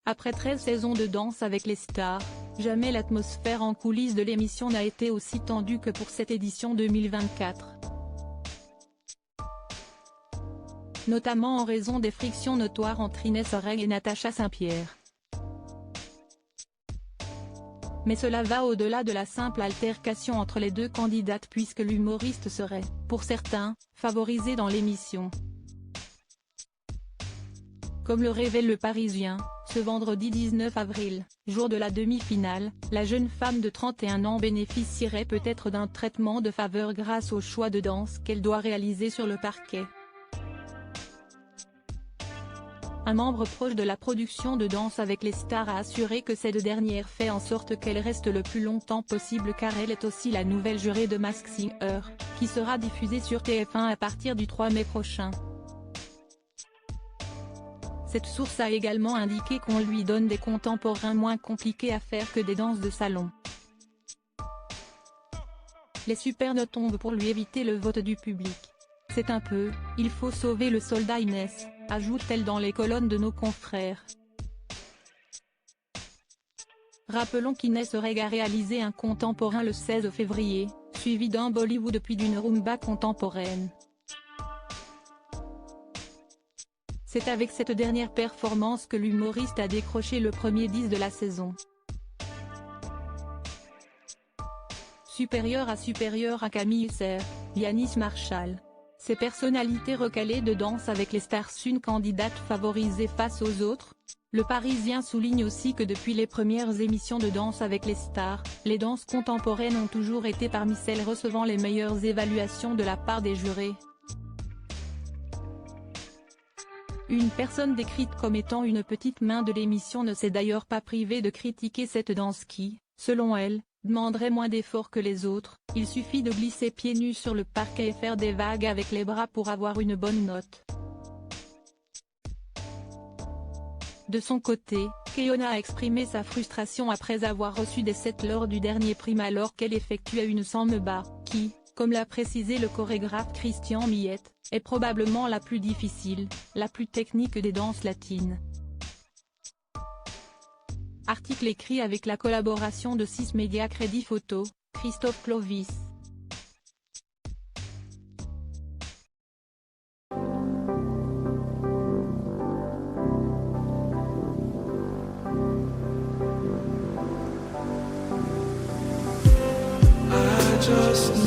Après 13 saisons de Danse avec les stars, jamais l'atmosphère en coulisses de l'émission n'a été aussi tendue que pour cette édition 2024. Notamment en raison des frictions notoires entre Inès Oreg et Natacha Saint-Pierre. Mais cela va au-delà de la simple altercation entre les deux candidates puisque l'humoriste serait, pour certains, favorisé dans l'émission. Comme le révèle Le Parisien, ce vendredi 19 avril, jour de la demi-finale, la jeune femme de 31 ans bénéficierait peut-être d'un traitement de faveur grâce au choix de danse qu'elle doit réaliser sur le parquet. Un membre proche de la production de Danse avec les stars a assuré que cette dernière fait en sorte qu'elle reste le plus longtemps possible car elle est aussi la nouvelle jurée de Masked Singer, qui sera diffusée sur TF1 à partir du 3 mai prochain. Cette source a également indiqué qu'on lui donne des contemporains moins compliqués à faire que des danses de salon. Les supernotes tombent pour lui éviter le vote du public. C'est un peu, il faut sauver le soldat Inès, ajoute-t-elle dans les colonnes de nos confrères. Rappelons qu'Inès Oreg a réalisé un contemporain le 16 février, suivi d'un Bollywood puis d'une rumba contemporaine. C'est avec cette dernière performance que l'humoriste a décroché le premier 10 de la saison. Supérieur à Camille Husser, Yanis Marshall. Ces personnalités recalées de Danse avec les stars sont une candidate favorisée face aux autres. Le Parisien souligne aussi que depuis les premières émissions de Danse avec les stars, les danses contemporaines ont toujours été parmi celles recevant les meilleures évaluations de la part des jurés. Une personne décrite comme étant une petite main de l'émission ne s'est d'ailleurs pas privée de critiquer cette danse qui, selon elle, demanderait moins d'efforts que les autres. Il suffit de glisser pieds nus sur le parquet et faire des vagues avec les bras pour avoir une bonne note. De son côté, Keona a exprimé sa frustration après avoir reçu des 7 lors du dernier prime alors qu'elle effectuait une samba, qui, comme l'a précisé le chorégraphe Christian Millette, est probablement la plus difficile, la plus technique des danses latines. Article écrit avec la collaboration de 6 médias Crédit Photo, Christophe Clovis. I just